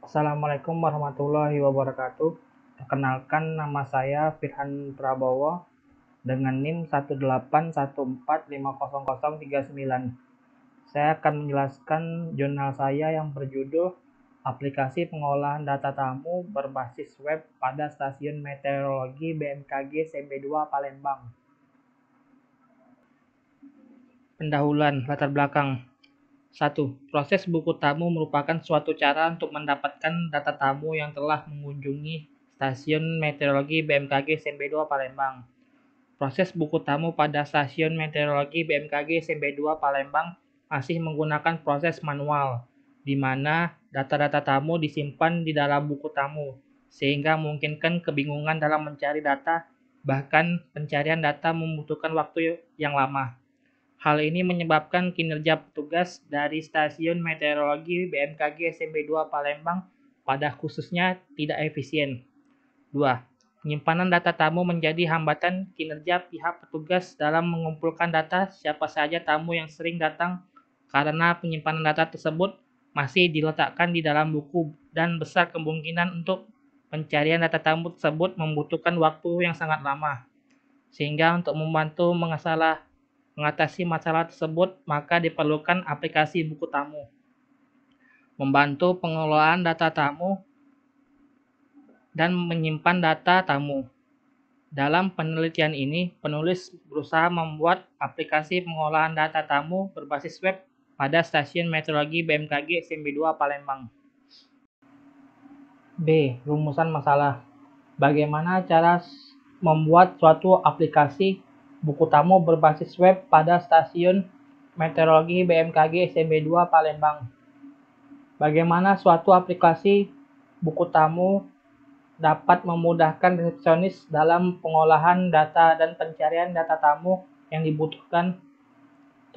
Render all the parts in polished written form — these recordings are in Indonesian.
Assalamualaikum warahmatullahi wabarakatuh. Perkenalkan, nama saya Firhan Prabowo dengan NIM 181450039. Saya akan menjelaskan jurnal saya yang berjudul Aplikasi Pengolahan Data Tamu Berbasis Web pada Stasiun Meteorologi BMKG SMB2 Palembang. Pendahuluan latar belakang. 1. Proses buku tamu merupakan suatu cara untuk mendapatkan data tamu yang telah mengunjungi Stasiun Meteorologi BMKG SMB2 Palembang. Proses buku tamu pada Stasiun Meteorologi BMKG SMB2 Palembang masih menggunakan proses manual, di mana data-data tamu disimpan di dalam buku tamu, sehingga memungkinkan kebingungan dalam mencari data, bahkan pencarian data membutuhkan waktu yang lama. Hal ini menyebabkan kinerja petugas dari Stasiun Meteorologi BMKG SMB2 Palembang pada khususnya tidak efisien. 2. Penyimpanan data tamu menjadi hambatan kinerja pihak petugas dalam mengumpulkan data siapa saja tamu yang sering datang karena penyimpanan data tersebut masih diletakkan di dalam buku dan besar kemungkinan untuk pencarian data tamu tersebut membutuhkan waktu yang sangat lama. Sehingga untuk membantu mengatasi masalah tersebut, maka diperlukan aplikasi buku tamu. Membantu pengelolaan data tamu dan menyimpan data tamu. Dalam penelitian ini, penulis berusaha membuat aplikasi pengolahan data tamu berbasis web pada Stasiun Meteorologi BMKG SMB2 Palembang. B. Rumusan masalah. Bagaimana cara membuat suatu aplikasi buku tamu berbasis web pada Stasiun Meteorologi BMKG SMB2 Palembang? Bagaimana suatu aplikasi buku tamu dapat memudahkan resepsionis dalam pengolahan data dan pencarian data tamu yang dibutuhkan?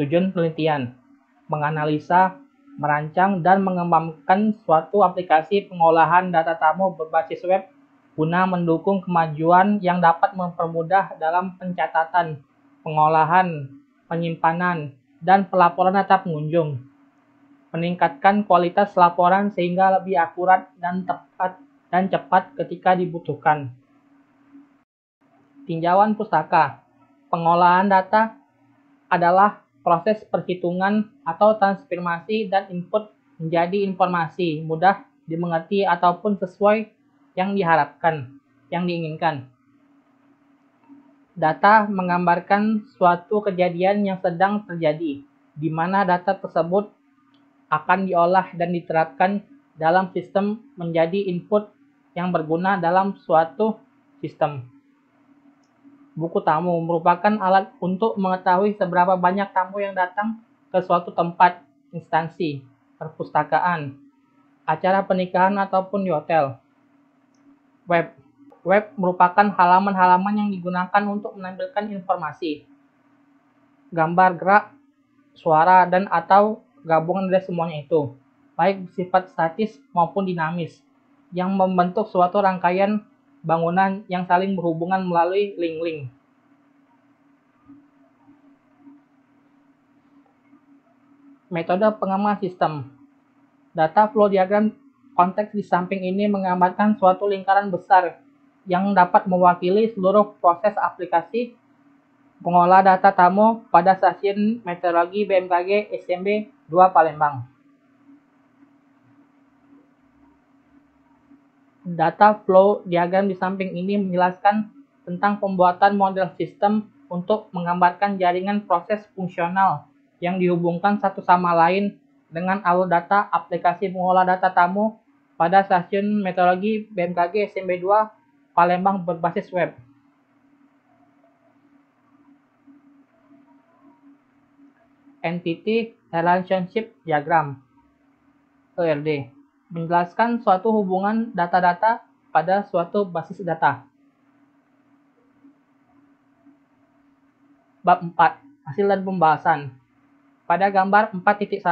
Tujuan penelitian: menganalisa, merancang, dan mengembangkan suatu aplikasi pengolahan data tamu berbasis web guna mendukung kemajuan yang dapat mempermudah dalam pencatatan, pengolahan, penyimpanan, dan pelaporan data pengunjung, meningkatkan kualitas laporan sehingga lebih akurat dan tepat dan cepat ketika dibutuhkan. Tinjauan pustaka. Pengolahan data adalah proses perhitungan atau transformasi dan input menjadi informasi mudah dimengerti ataupun sesuai yang diinginkan. Data menggambarkan suatu kejadian yang sedang terjadi, di mana data tersebut akan diolah dan diterapkan dalam sistem menjadi input yang berguna dalam suatu sistem. Buku tamu merupakan alat untuk mengetahui seberapa banyak tamu yang datang ke suatu tempat, instansi, perpustakaan, acara pernikahan ataupun di hotel. Web. Web merupakan halaman-halaman yang digunakan untuk menampilkan informasi, gambar gerak, suara, dan atau gabungan dari semuanya itu, baik bersifat statis maupun dinamis, yang membentuk suatu rangkaian bangunan yang saling berhubungan melalui link-link. Metode pengaman sistem. Data flow diagram konteks di samping ini menggambarkan suatu lingkaran besar yang dapat mewakili seluruh proses aplikasi pengolah data tamu pada Stasiun Meteorologi BMKG SMB2 Palembang. Data flow diagram di samping ini menjelaskan tentang pembuatan model sistem untuk menggambarkan jaringan proses fungsional yang dihubungkan satu sama lain dengan alur data aplikasi pengolah data tamu pada Stasiun Meteorologi BMKG SMB2 Palembang berbasis web. Entity Relationship Diagram (ERD) menjelaskan suatu hubungan data-data pada suatu basis data. Bab 4. Hasil dan pembahasan. Pada gambar 4.1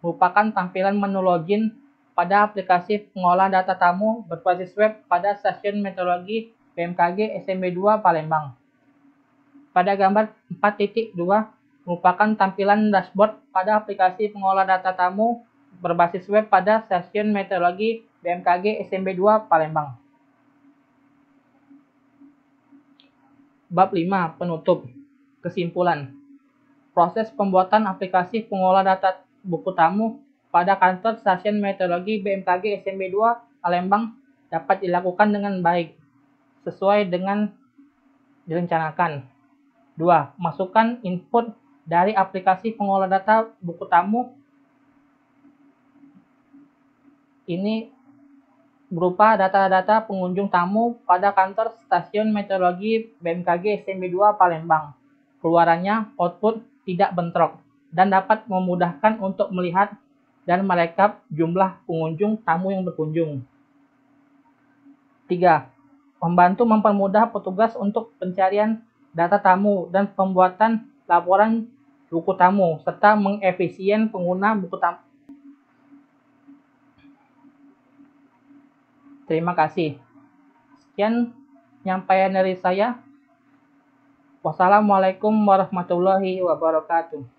merupakan tampilan menu login pada aplikasi pengolahan data tamu berbasis web pada Stasiun Meteorologi BMKG SMB2 Palembang. Pada gambar 4.2 merupakan tampilan dashboard pada aplikasi pengolah data tamu berbasis web pada Stasiun Meteorologi BMKG SMB 2 Palembang. Bab 5. Penutup. Kesimpulan. Proses pembuatan aplikasi pengolah data buku tamu pada kantor Stasiun Meteorologi BMKG SMB 2 Palembang dapat dilakukan dengan baik, sesuai dengan direncanakan. 2. Masukkan input dari aplikasi pengolah data buku tamu ini berupa data-data pengunjung tamu pada kantor Stasiun Meteorologi BMKG SMB 2 Palembang. Keluarannya output tidak bentrok dan dapat memudahkan untuk melihat dan merekap jumlah pengunjung tamu yang berkunjung. 3. Membantu mempermudah petugas untuk pencarian data tamu dan pembuatan laporan buku tamu, serta mengefisien pengguna buku tamu. Terima kasih. Sekian penyampaian dari saya. Wassalamualaikum warahmatullahi wabarakatuh.